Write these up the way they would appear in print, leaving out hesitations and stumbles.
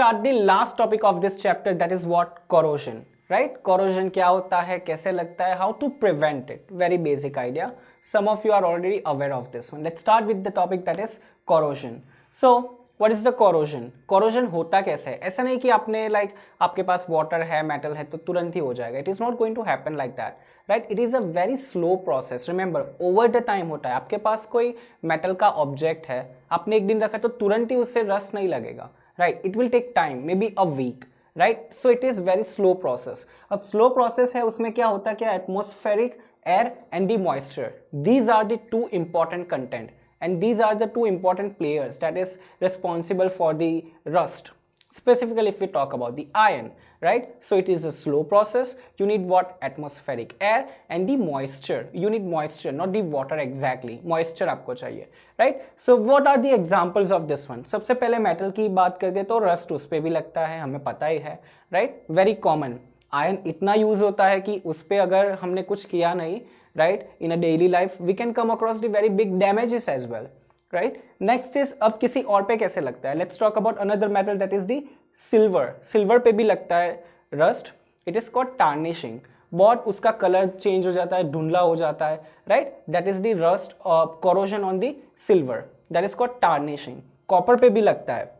start the last topic of this chapter, that is what corrosion, right? Corrosion क्या होता है, कैसे लगता है, how to prevent it, very basic idea. Some of you are already aware of this one. Let's start with the topic that is corrosion. So what is the corrosion? Corrosion होता कैसे है? ऐसा नहीं कि आपने आपके पास water है, metal है तो तुरंत ही हो जाएगा. It is not going to happen like that, right? It is a very slow process. Remember, over the time होता है. आपके पास कोई metal का object है, आपने एक दिन रखा तो तुरंत ही उससे rust नहीं लगेगा, right? It will take time, maybe a week, right? So it is very slow process. अब slow process है, उसमें क्या होता है, क्या atmospheric air and the moisture. These are the two important content. And these are the two important players that is responsible for the rust. Specifically, if we talk about the iron, right? So it is a slow process. You need what? Atmospheric air and the moisture. You need moisture, not the water exactly. Moisture आपको चाहिए, right? So what are the examples of this one? सबसे पहले metal की बात करते तो rust उस पे भी लगता है, हमें पता ही है, right? Very common. आयन इतना यूज होता है कि उस पर अगर हमने कुछ किया नहीं, right, in a daily life we can come across the very big damages as well, right. Next is अब किसी और पे कैसे लगता है. Let's talk about another metal that is the silver. Silver पे भी लगता है rust. It is called tarnishing. बहुत उसका कलर चेंज हो जाता है, धुंधला हो जाता है, right. That is the rust corrosion on the silver, that is called tarnishing. Copper पे भी लगता है,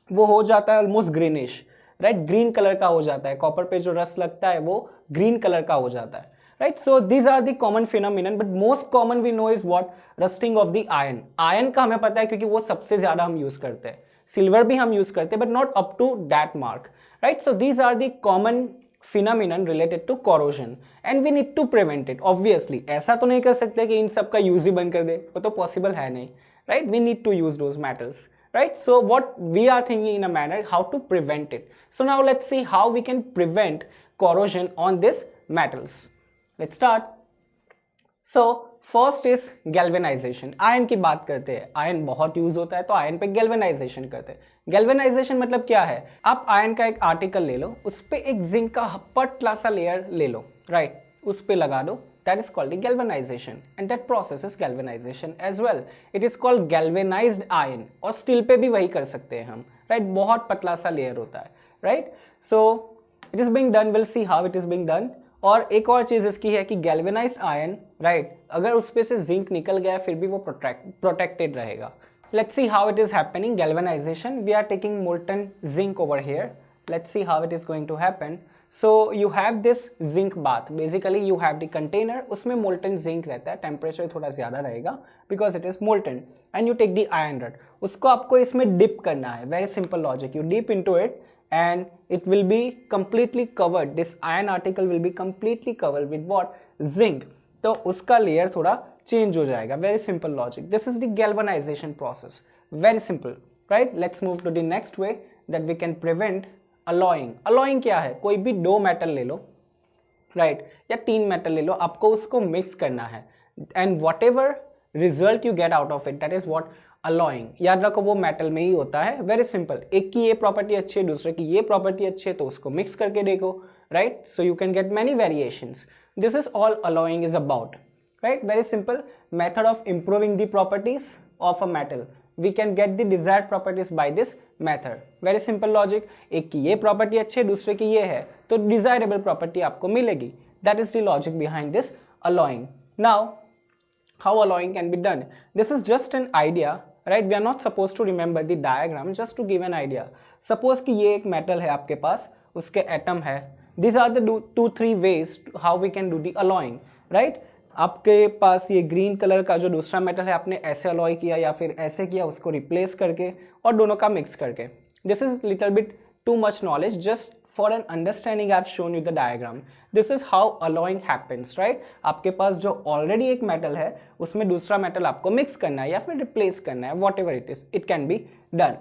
वो हो जाता है almost greenish, right, green colour का हो जाता है. कॉपर पे जो रस्ट लगता है वो ग्रीन कलर का हो जाता है, right. So these are the common phenomenon, but most common we know is what? Rusting of the iron. Iron का हमें पता है क्योंकि वो सबसे ज्यादा हम यूज करते हैं. सिल्वर भी हम यूज करते हैं but not up to that mark, right. So these are the common phenomenon related to corrosion and we need to prevent it. Obviously ऐसा तो नहीं कर सकते कि इन सब का यूज ही बंद कर दे, वो तो पॉसिबल है नहीं, right? We need to use those metals, right? So what we are thinking in a manner how to prevent it. So now let's see how we can prevent corrosion on these metals. Let's start. So first is galvanization. Ion की बात करते हैं. Ion बहुत use होता है तो ion पे galvanisation करते हैं. गैल्वेनाइजेशन मतलब क्या है? आप आयन का एक आर्टिकल ले लो, उस पे एक जिंक का पतला सा लेयर ले लो, राइट, उस पे लगा दो. That is called the galvanization and that process is galvanization as well. It is called galvanized iron. और स्टील पे भी वही कर सकते हैं हम, राइट. बहुत पतला सा लेयर होता है, right. So it is being done. Will see how it is being done. और एक और चीज इसकी है कि गैल्वेनाइज्ड आयरन, राइट, अगर उस पे से जिंक निकल गया फिर भी वो प्रोटेक्टेड रहेगा. Let's see how it is happening. Galvanization, we are taking molten zinc over here. Let's see how it is going to happen. So you have this zinc bath. Basically you have the container, उसमें molten zinc रहता है, temperature थोड़ा ज़्यादा रहेगा because it is molten. And you take the iron rod, उसको आपको इसमें dip करना है. Very simple logic. You dip into it and it will be completely covered. This iron article will be completely covered with what? Zinc. तो उसका layer थोड़ा change हो जाएगा. Very simple logic. This is the galvanization process. Very simple, right? Let's move to the next way that we can prevent alloying. Alloying क्या है? कोई भी दो मेटल ले लो, राइट, या तीन मेटल ले लो, आपको उसको मिक्स करना है and what ever result you get out of it, that is what? Alloying. याद रखो वो मेटल में ही होता है. Very simple. एक की ये प्रॉपर्टी अच्छी है, दूसरे की ये प्रॉपर्टी अच्छी है, तो उसको मिक्स करके देखो, right. So you can get many variations. This is all alloying is about, right. Very simple method of improving the properties of a metal. We can get the desired properties by this method. Very simple logic. एक की ये property अच्छी है, दूसरे की ये है, तो डिजायरेबल प्रॉपर्टी आपको मिलेगी. That is the logic behind this alloying. Now, how alloying can be done? This is just an idea, right? We are not supposed to remember the diagram, just to give an idea. Suppose कि ये एक metal है आपके पास, उसके atom है. These are the two three ways how we can do the alloying, right? आपके पास ये green colour का जो दूसरा मेटल है, आपने ऐसे अलॉय किया या फिर ऐसे किया, उसको रिप्लेस करके और दोनों का मिक्स करके. This is little bit too much knowledge. Just for an understanding I have shown you the diagram. This is how alloying happens, right. आपके पास जो ऑलरेडी एक मेटल है उसमें दूसरा मेटल आपको मिक्स करना है या फिर रिप्लेस करना है. What ever it is, it can be done.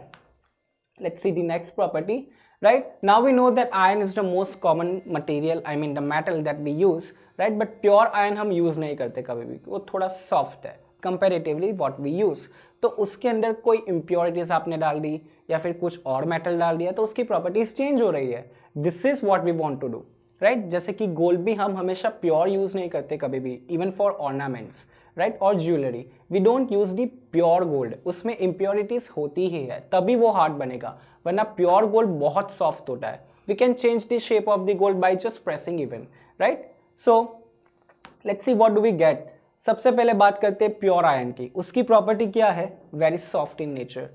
Let's see the next property. Right, now we know that iron is the most common material, I mean the metal that we use, right? But pure iron हम use नहीं करते कभी भी, वो थोड़ा soft है comparatively what we use. तो उसके अंदर कोई impurities आपने डाल दी या फिर कुछ और metal डाल दिया तो उसकी properties change हो रही है. This is what we want to do, right? जैसे कि गोल्ड भी हम हमेशा pure use नहीं करते कभी भी, even for ornaments, राइट, और jewellery. We don't use the pure gold, उसमें इम्प्योरिटीज होती ही है तभी वो हार्ड बनेगा. वरना प्योर गोल्ड बहुत सॉफ्ट होता है. We can change the shape of the gold by just pressing even, right? So let's see what do we get. सबसे पहले बात करते हैं प्योर आयरन की. उसकी प्रॉपर्टी क्या है? Very soft in nature.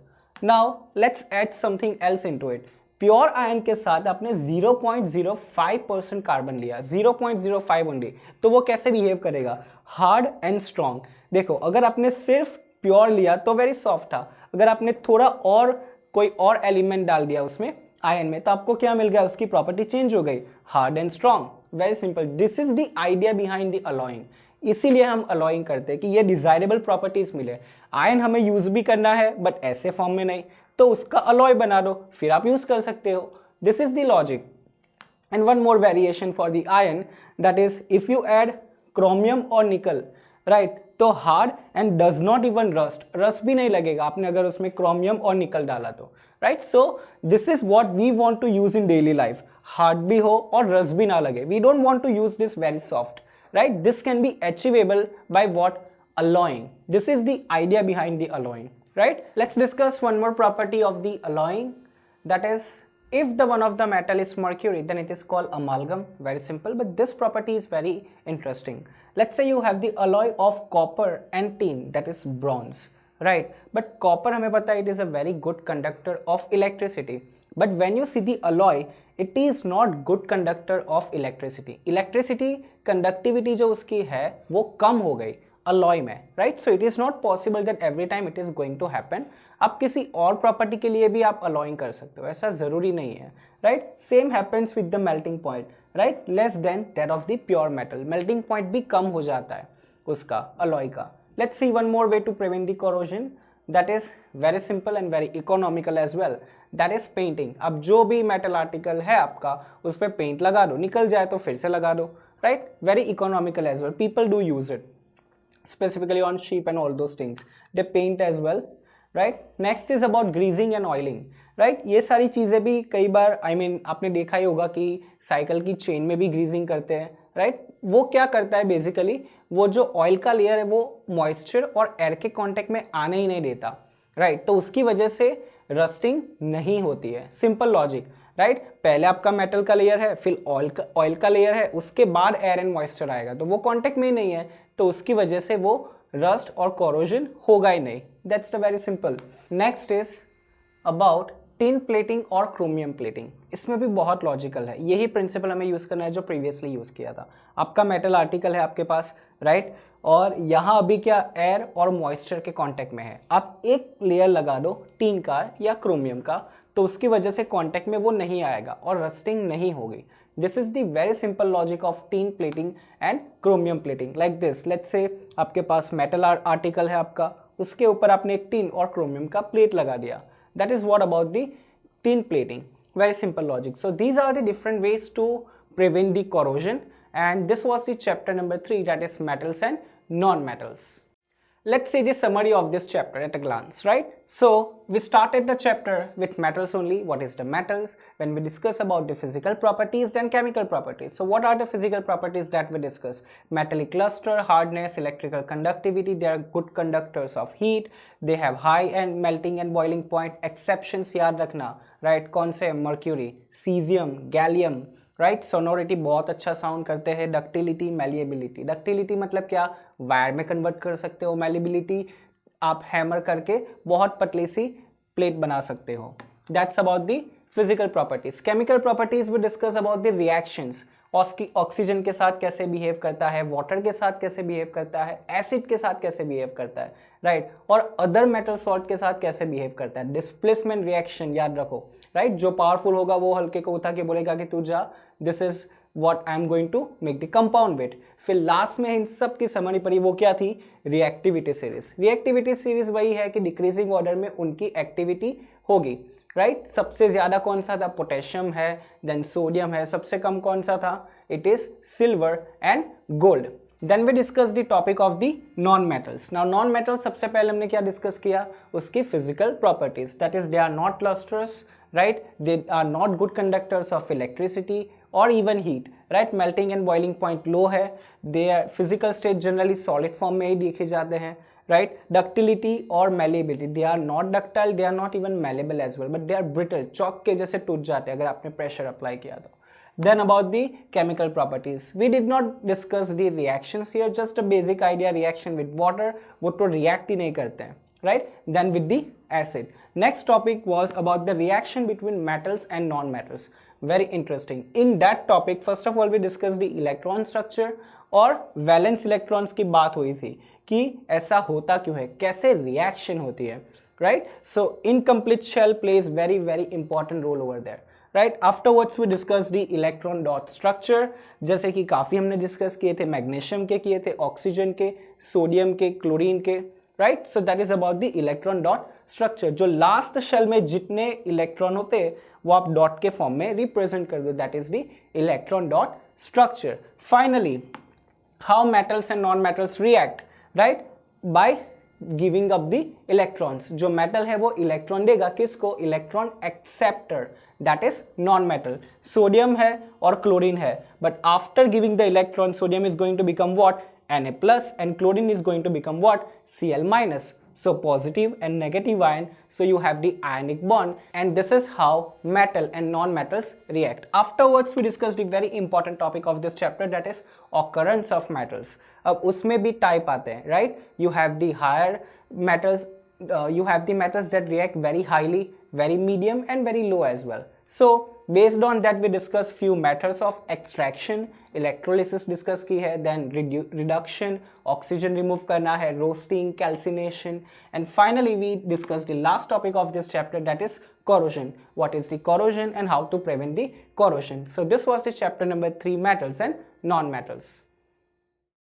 Now let's add something else into it. Pure iron के साथ आपने 0.05% कार्बन लिया, 0.05 ओनली, तो वो कैसे बिहेव करेगा? Hard and strong. देखो, अगर आपने सिर्फ प्योर लिया तो वेरी सॉफ्ट था. अगर आपने थोड़ा और कोई और एलिमेंट डाल दिया उसमें आयन में, तो आपको क्या मिल गया? उसकी प्रॉपर्टी चेंज हो गई, hard and strong. Very simple. This is the idea behind the alloying. इसीलिए हम अलॉइंग करते हैं कि ये डिजायरेबल प्रॉपर्टीज मिले. आयन हमें यूज भी करना है बट ऐसे फॉर्म में नहीं, तो उसका अलॉय बना दो, फिर आप यूज कर सकते हो. This is the logic. And one more variation for the ion, that is if you add chromium और निकल, राइट, तो hard and does not even rust भी नहीं लगेगा आपने अगर उसमें क्रोमियम और निकल डाला तो, right. So this is what we want to use in daily life. Hard भी हो और रस्ट भी ना लगे. We don't want to use this very soft, right. This can be achievable by what? alloying. This is the idea behind the alloying, right? Let's discuss one more property of the alloying, that is, if the one of the metal is mercury, then it is called amalgam. Very simple, but this property is very interesting. Let's say you have the alloy of copper and tin, that is bronze, right? But copper हमें पता है it is a very good conductor of electricity. But when you see the alloy, it is not good conductor of electricity. Electricity conductivity जो उसकी है वो कम हो गई alloy में, right. So it is not possible that every time it is going to happen. आप किसी और प्रॉपर्टी के लिए भी आप अलॉइंग कर सकते हो, ऐसा जरूरी नहीं है, right. Same happens with the melting point, right, less than that of the pure metal. Melting point भी कम हो जाता है उसका अलॉय का. Let's see one more way to prevent the corrosion, that is very simple and very economical as well, that is painting. अब जो भी मेटल आर्टिकल है आपका उस पर पेंट लगा दो, निकल जाए तो फिर से लगा दो, right. Very economical as well. People do use it specifically on sheep and all those things. They paint as well, right? Next is about greasing and oiling, right? ये सारी चीज़ें भी कई बार आपने देखा ही होगा कि साइकिल की चेन में भी ग्रीजिंग करते हैं, right? वो क्या करता है बेसिकली, वो जो ऑयल का लेयर है वो मॉइस्चर और एयर के कांटेक्ट में आने ही नहीं देता, राइट. तो उसकी वजह से रस्टिंग नहीं होती है. Simple logic, right. पहले आपका मेटल का लेयर है, फिर ऑयल का लेयर है, उसके बाद एयर एंड मॉइस्चर आएगा, तो वो कांटेक्ट में ही नहीं है, तो उसकी वजह से वो रस्ट और कोरोजन होगा ही नहीं. That's the very simple. Next is about tin plating और क्रोमियम प्लेटिंग. इसमें भी बहुत लॉजिकल है. यही प्रिंसिपल हमें यूज करना है जो प्रीवियसली यूज किया था. आपका मेटल आर्टिकल है आपके पास, राइट, और यहाँ अभी क्या एयर और मॉइस्चर के कांटेक्ट में है. आप एक लेयर लगा दो टिन का या क्रोमियम का, तो उसकी वजह से कांटेक्ट में वो नहीं आएगा और रस्टिंग नहीं होगी. This is the very simple logic of tin plating and chromium plating. Like this, let's say आपके पास मेटल आर्टिकल है आपका, उसके ऊपर आपने एक टिन और क्रोमियम का प्लेट लगा दिया. That is what about the tin plating. Very simple logic. So these are the different ways to prevent the corrosion, and this was the chapter number 3, that is metals and non-metals. Let's see the summary of this chapter at a glance, right? So we started the chapter with metals only. What is the metals? When we discuss about the physical properties, then chemical properties. So what are the physical properties that we discuss? Metallic luster, hardness, electrical conductivity. They are good conductors of heat. They have high and melting and boiling point. Exceptions याद रखना, right? कौन से? Mercury, cesium, gallium, right. Sonority बहुत अच्छा sound करते हैं. Ductility, malleability. Ductility मतलब क्या? वायर में कन्वर्ट कर सकते हो. मैलिएबिलिटी आप हैमर करके बहुत पतली सी प्लेट बना सकते हो. That's about the physical properties. Chemical properties we discuss about the reactions. Oxygen के साथ कैसे बिहेव करता है, वाटर के साथ कैसे बिहेव करता है, एसिड के साथ कैसे बिहेव करता है, राइट, और अदर मेटल सॉल्ट के साथ कैसे बिहेव करता है. डिस्प्लेसमेंट रिएक्शन याद रखो, राइट. जो पावरफुल होगा वो हल्के को उठा के बोलेगा कि तू जा, this is what I am going to make the compound with. फिर लास्ट में इन सब की समरी पड़ी, वो क्या थी? Reactivity series. रिएक्टिविटी सीरीज वही है कि डिक्रीजिंग ऑर्डर में उनकी एक्टिविटी होगी, राइट. सबसे ज्यादा कौन सा था? पोटेशियम है, देन सोडियम है. सबसे कम कौन सा था? It is silver and gold. Then we discuss the topic of the non metals. Now non metals सबसे पहले हमने क्या डिस्कस किया? उसकी physical properties. That is they are not lustres, right? They are not good conductors of electricity or even heat, right? Melting and boiling point low है. They are physical state generally solid form में ही देखे जाते हैं, right? Ductility or malleability, they are not ductile, they are not even malleable as well, but they are brittle, chalk के जैसे टूट जाते हैं अगर आपने pressure apply किया तो. Then about the chemical properties, we did not discuss the reactions here, just a basic idea, reaction with water, वो तो react ही नहीं करते हैं, right? Then with the acid. Next topic was about the reaction between metals and non-metals. Very interesting. In that topic, first of all, we discussed the electron structure और valence electrons की बात हुई थी कि ऐसा होता क्यों है, कैसे रिएक्शन होती है, right? So incomplete shell plays very very important role over there, right? Afterwards we discuss the electron dot structure, जैसे कि काफ़ी हमने डिस्कस किए थे, मैग्नीशियम के किए थे, ऑक्सीजन के, सोडियम के, क्लोरीन के, right? So that is about the electron dot structure. जो लास्ट शेल में जितने इलेक्ट्रॉन होते हैं वो आप डॉट के फॉर्म में रिप्रेजेंट कर दो, that is the electron dot structure. Finally how metals and non-metals react, right? By giving up the electrons. जो metal है वो इलेक्ट्रॉन देगा किसको? Electron acceptor, that is non-metal. Sodium है और क्लोरीन है, but after giving the electron, sodium is going to become what? Na plus, and chlorine is going to become what? Cl minus. So positive and negative ion, so you have the ionic bond, and this is how metal and non-metals react. Afterwards we discussed the very important topic of this chapter, that is occurrence of metals. अब उसमें भी type आते हैं, right? You have the higher metals, you have the metals that react very highly, very medium and very low as well. So based on that we discuss few methods of extraction, electrolysis discuss की है, then reduction, oxygen remove करना है, roasting, calcination, and finally we discuss the last topic of this chapter, that is corrosion. What is the corrosion and how to prevent the corrosion. So this was the chapter number 3, metals and non-metals.